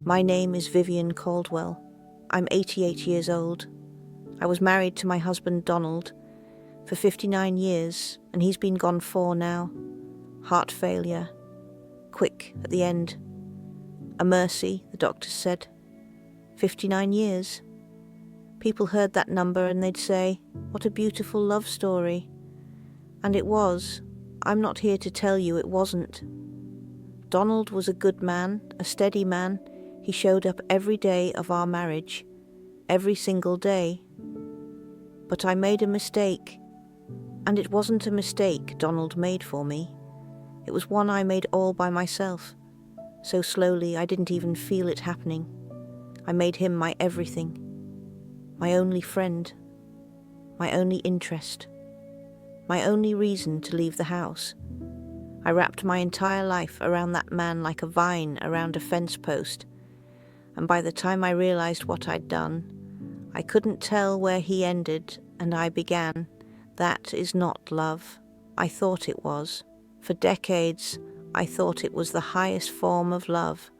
My name is Vivian Caldwell. I'm 88 years old. I was married to my husband Donald for 59 years, and he's been gone 4 now. Heart failure. Quick at the end. A mercy, the doctors said. 59 years. People heard that number and they'd say, "What a beautiful love story." And it was. I'm not here to tell you it wasn't. Donald was a good man, a steady man. He showed up every day of our marriage, every single day. But I made a mistake, and it wasn't a mistake Donald made for me. It was one I made all by myself, so slowly I didn't even feel it happening. I made him my everything, my only friend, my only interest, my only reason to leave the house. I wrapped my entire life around that man like a vine around a fence post, and by the time I realized what I'd done, I couldn't tell where he ended and I began. That is not love. I thought it was. For decades, I thought it was the highest form of love.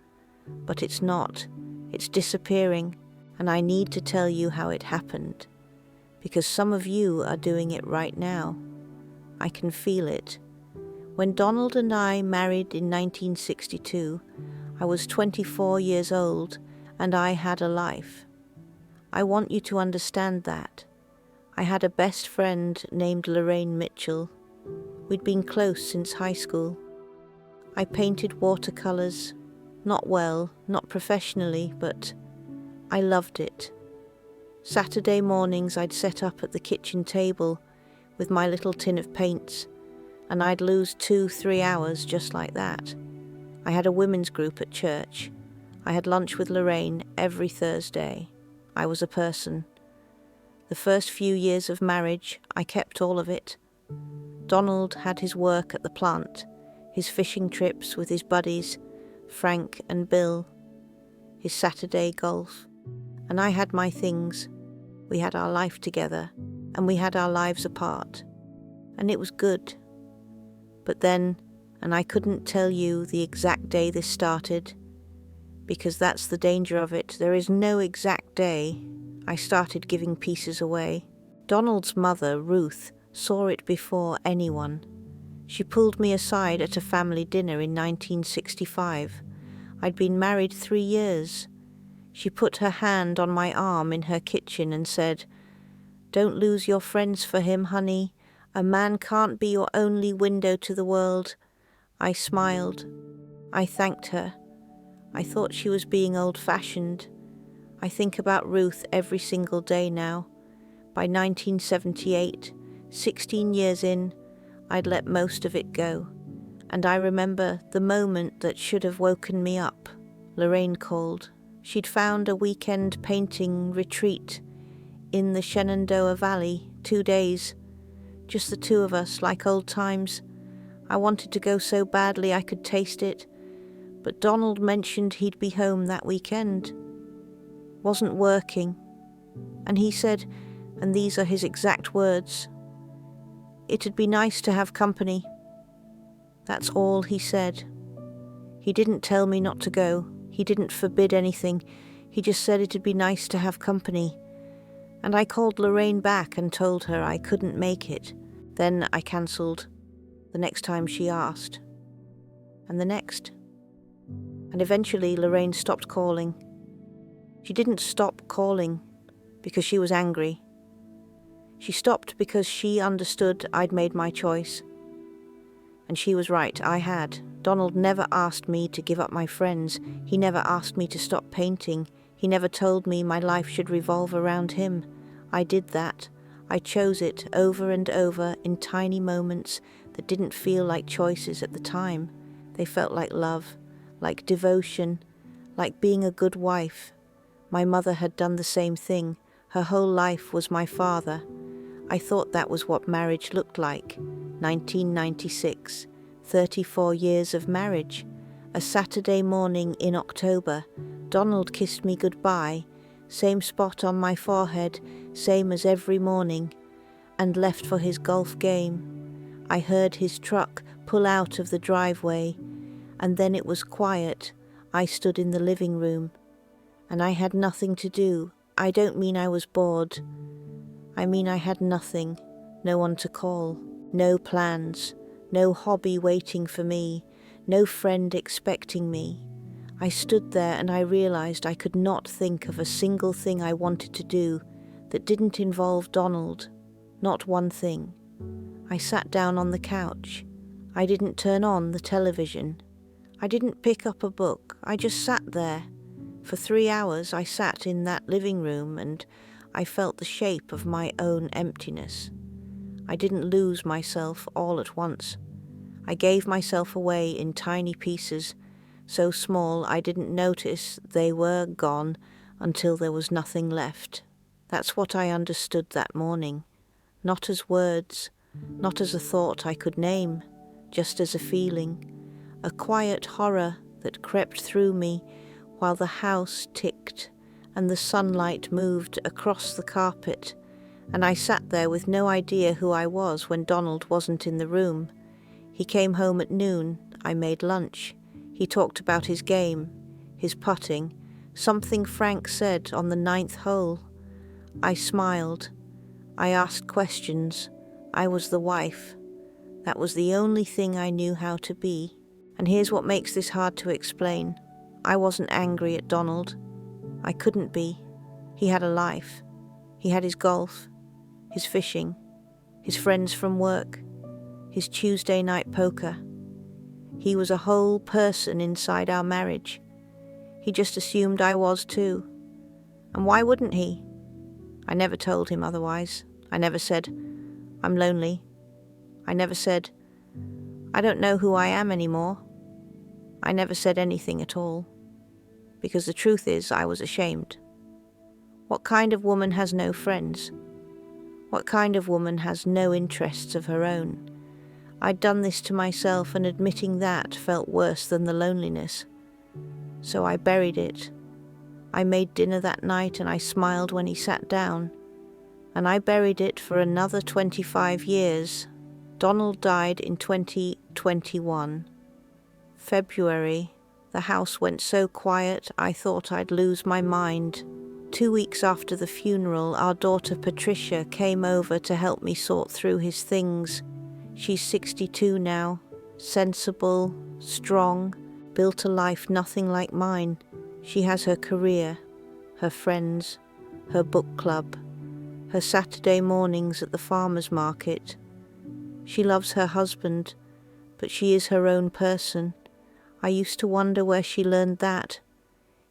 But it's not. It's disappearing, and I need to tell you how it happened, because some of you are doing it right now. I can feel it. When Donald and I married in 1962, I was 24 years old, and I had a life. I want you to understand that. I had a best friend named Lorraine Mitchell. We'd been close since high school. I painted watercolors, not well, not professionally, but I loved it. Saturday mornings I'd set up at the kitchen table with my little tin of paints, and I'd lose 2-3 hours just like that. I had a women's group at church. I had lunch with Lorraine every Thursday. I was a person. The first few years of marriage, I kept all of it. Donald had his work at the plant, his fishing trips with his buddies, Frank and Bill, his Saturday golf, and I had my things. We had our life together, and we had our lives apart, and it was good. But then, and I couldn't tell you the exact day this started, because that's the danger of it, there is no exact day, I started giving pieces away. Donald's mother, Ruth, saw it before anyone. She pulled me aside at a family dinner in 1965. I'd been married 3 years. She put her hand on my arm in her kitchen and said, "Don't lose your friends for him, honey. A man can't be your only window to the world." I smiled. I thanked her. I thought she was being old-fashioned. I think about Ruth every single day now. By 1978, 16 years in, I'd let most of it go. And I remember the moment that should have woken me up. Lorraine called. She'd found a weekend painting retreat in the Shenandoah Valley, 2 days. Just the 2 of us, like old times. I wanted to go so badly I could taste it, but Donald mentioned he'd be home that weekend. Wasn't working. And he said, and these are his exact words, "It'd be nice to have company." That's all he said. He didn't tell me not to go. He didn't forbid anything. He just said it'd be nice to have company. And I called Lorraine back and told her I couldn't make it. Then I cancelled. The next time she asked. And the next. And eventually Lorraine stopped calling. She didn't stop calling because she was angry. She stopped because she understood I'd made my choice. And she was right, I had. Donald never asked me to give up my friends. He never asked me to stop painting. He never told me my life should revolve around him. I did that. I chose it over and over in tiny moments that didn't feel like choices at the time. They felt like love, like devotion, like being a good wife. My mother had done the same thing. Her whole life was my father. I thought that was what marriage looked like. 1996, 34 years of marriage. A Saturday morning in October, Donald kissed me goodbye, same spot on my forehead, same as every morning, and left for his golf game. I heard his truck pull out of the driveway, and then it was quiet. I stood in the living room, and I had nothing to do. I don't mean I was bored. I mean I had nothing, no one to call, no plans, no hobby waiting for me, no friend expecting me. I stood there and I realized I could not think of a single thing I wanted to do that didn't involve Donald, not one thing. I sat down on the couch. I didn't turn on the television. I didn't pick up a book. I just sat there. For 3 hours I sat in that living room and I felt the shape of my own emptiness. I didn't lose myself all at once. I gave myself away in tiny pieces, so small I didn't notice they were gone until there was nothing left. That's what I understood that morning, not as words, not as a thought I could name, just as a feeling, a quiet horror that crept through me while the house ticked and the sunlight moved across the carpet, and I sat there with no idea who I was when Donald wasn't in the room. He came home at noon. I made lunch. He talked about his game, his putting, something Frank said on the 9th hole. I smiled. I asked questions. I was the wife. That was the only thing I knew how to be. And here's what makes this hard to explain. I wasn't angry at Donald. I couldn't be. He had a life. He had his golf, his fishing, his friends from work, his Tuesday night poker. He was a whole person inside our marriage. He just assumed I was too. And why wouldn't he? I never told him otherwise. I never said, I'm lonely. I never said, I don't know who I am anymore. I never said anything at all. Because the truth is, I was ashamed. What kind of woman has no friends? What kind of woman has no interests of her own? I'd done this to myself, and admitting that felt worse than the loneliness. So I buried it. I made dinner that night and I smiled when he sat down. And I buried it for another 25 years. Donald died in 2021. February. The house went so quiet I thought I'd lose my mind. 2 weeks after the funeral, our daughter Patricia came over to help me sort through his things. She's 62 now, sensible, strong, built a life nothing like mine. She has her career, her friends, her book club, her Saturday mornings at the farmer's market. She loves her husband, but she is her own person. I used to wonder where she learned that.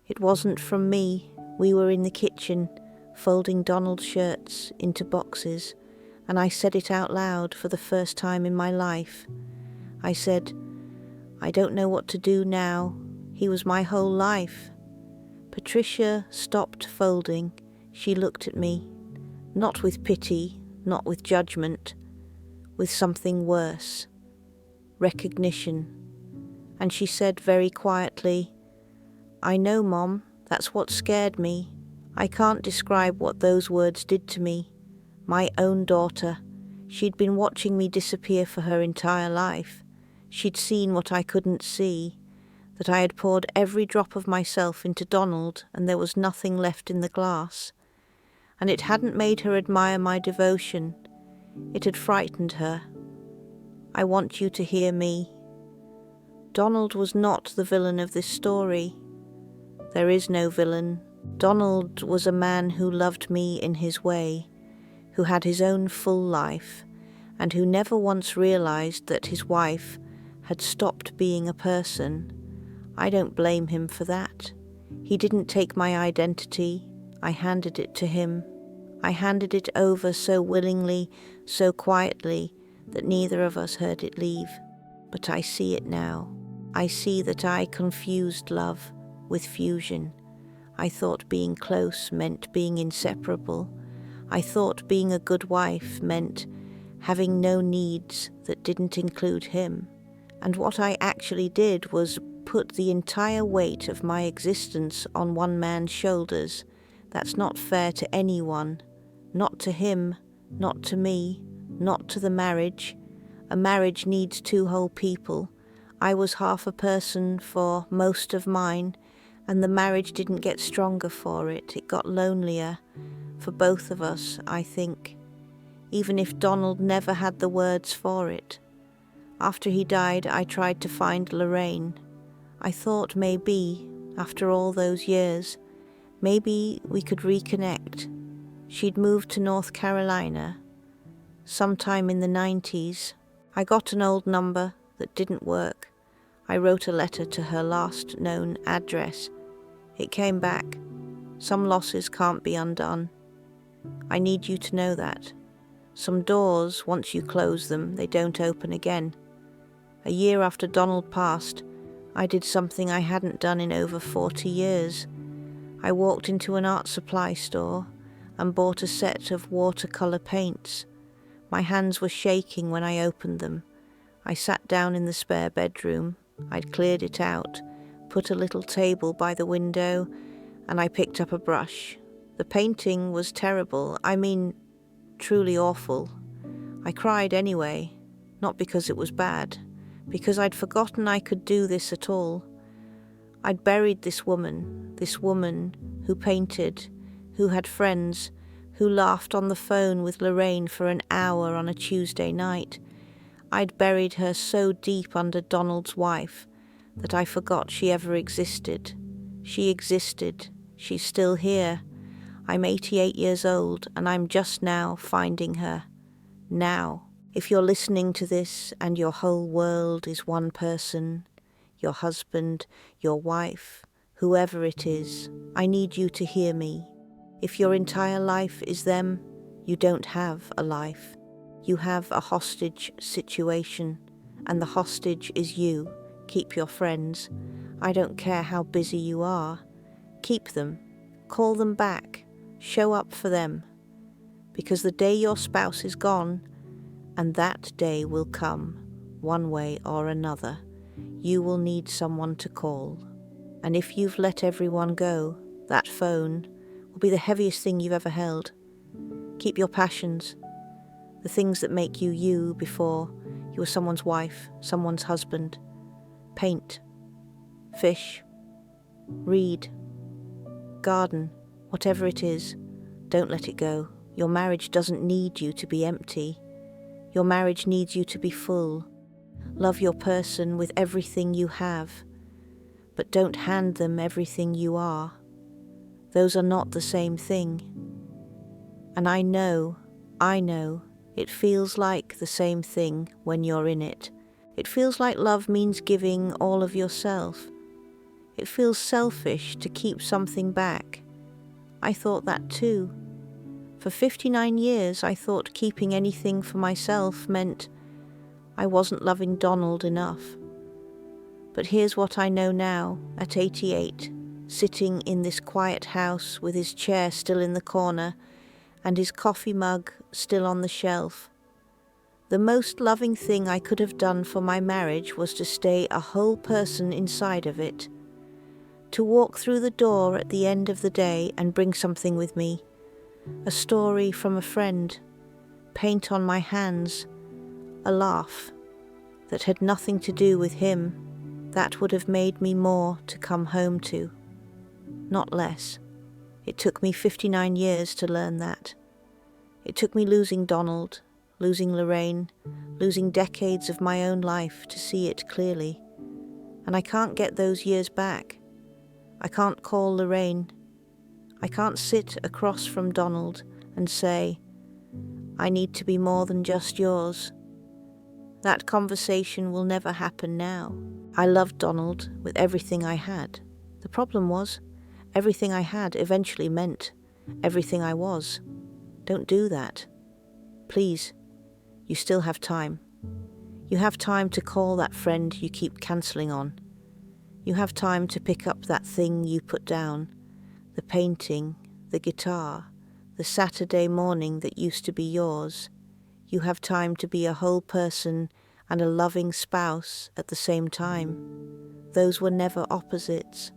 It wasn't from me. We were in the kitchen, folding Donald's shirts into boxes, and I said it out loud for the first time in my life. I said, I don't know what to do now. He was my whole life. Patricia stopped folding. She looked at me, not with pity, not with judgment, with something worse, recognition. And she said very quietly, I know, Mom, that's what scared me. I can't describe what those words did to me. My own daughter. She'd been watching me disappear for her entire life. She'd seen what I couldn't see, that I had poured every drop of myself into Donald and there was nothing left in the glass. And it hadn't made her admire my devotion. It had frightened her. I want you to hear me. Donald was not the villain of this story. There is no villain. Donald was a man who loved me in his way, who had his own full life, and who never once realized that his wife had stopped being a person. I don't blame him for that. He didn't take my identity. I handed it to him. I handed it over so willingly, so quietly, that neither of us heard it leave. But I see it now. I see that I confused love with fusion. I thought being close meant being inseparable. I thought being a good wife meant having no needs that didn't include him. And what I actually did was put the entire weight of my existence on one man's shoulders. That's not fair to anyone. Not to him, not to me, not to the marriage. A marriage needs two whole people. I was half a person for most of mine, and the marriage didn't get stronger for it. It got lonelier for both of us, I think, even if Donald never had the words for it. After he died, I tried to find Lorraine. I thought maybe, after all those years, maybe we could reconnect. She'd moved to North Carolina sometime in the 90s. I got an old number that didn't work. I wrote a letter to her last known address. It came back. Some losses can't be undone. I need you to know that. Some doors, once you close them, they don't open again. A year after Donald passed, I did something I hadn't done in over 40 years. I walked into an art supply store and bought a set of watercolor paints. My hands were shaking when I opened them. I sat down in the spare bedroom. I'd cleared it out, put a little table by the window, and I picked up a brush. The painting was terrible. I mean, truly awful. I cried anyway, not because it was bad, because I'd forgotten I could do this at all. I'd buried this woman who painted, who had friends, who laughed on the phone with Lorraine for an hour on a Tuesday night. I'd buried her so deep under Donald's wife that I forgot she ever existed. She existed. She's still here. I'm 88 years old and I'm just now finding her. Now. If you're listening to this and your whole world is one person, your husband, your wife, whoever it is, I need you to hear me. If your entire life is them, you don't have a life. You have a hostage situation, and the hostage is you. Keep your friends. I don't care how busy you are. Keep them. Call them back. Show up for them. Because the day your spouse is gone, and that day will come, one way or another, you will need someone to call. And if you've let everyone go, that phone will be the heaviest thing you've ever held. Keep your passions, the things that make you you before you were someone's wife, someone's husband. Paint, fish, read, garden, whatever it is, don't let it go. Your marriage doesn't need you to be empty. Your marriage needs you to be full. Love your person with everything you have, but don't hand them everything you are. Those are not the same thing. And I know, it feels like the same thing when you're in it. It feels like love means giving all of yourself. It feels selfish to keep something back. I thought that too. For 59 years, I thought keeping anything for myself meant I wasn't loving Donald enough. But here's what I know now, at 88, sitting in this quiet house with his chair still in the corner and his coffee mug still on the shelf. The most loving thing I could have done for my marriage was to stay a whole person inside of it, to walk through the door at the end of the day and bring something with me. A story from a friend, paint on my hands, a laugh that had nothing to do with him. That would have made me more to come home to, not less. It took me 59 years to learn that. It took me losing Donald, losing Lorraine, losing decades of my own life to see it clearly. And I can't get those years back. I can't call Lorraine. I can't sit across from Donald and say, I need to be more than just yours. That conversation will never happen now. I loved Donald with everything I had. The problem was, everything I had eventually meant everything I was. Don't do that. Please, you still have time. You have time to call that friend you keep cancelling on. You have time to pick up that thing you put down. The painting, the guitar, the Saturday morning that used to be yours. You have time to be a whole person and a loving spouse at the same time. Those were never opposites.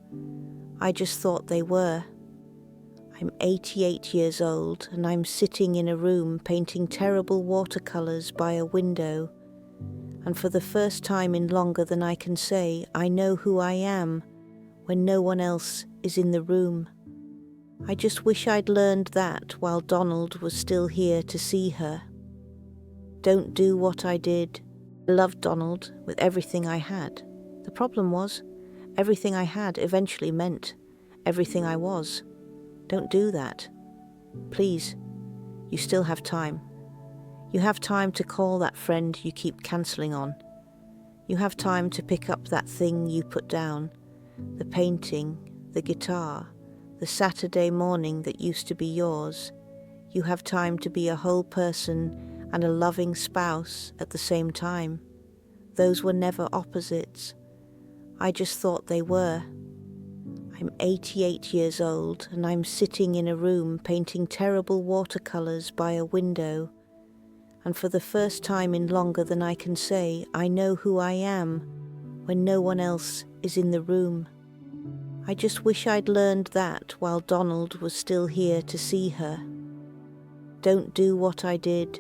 I just thought they were. I'm 88 years old and I'm sitting in a room painting terrible watercolours by a window. And for the first time in longer than I can say, I know who I am when no one else is in the room. I just wish I'd learned that while Donald was still here to see her. Don't do what I did. I loved Donald with everything I had. The problem was, everything I had eventually meant everything I was. Don't do that. Please, you still have time. You have time to call that friend you keep cancelling on. You have time to pick up that thing you put down, the painting, the guitar, the Saturday morning that used to be yours. You have time to be a whole person and a loving spouse at the same time. Those were never opposites. I just thought they were. I'm 88 years old and I'm sitting in a room painting terrible watercolours by a window. And for the first time in longer than I can say, I know who I am when no one else is in the room. I just wish I'd learned that while Donald was still here to see her. Don't do what I did.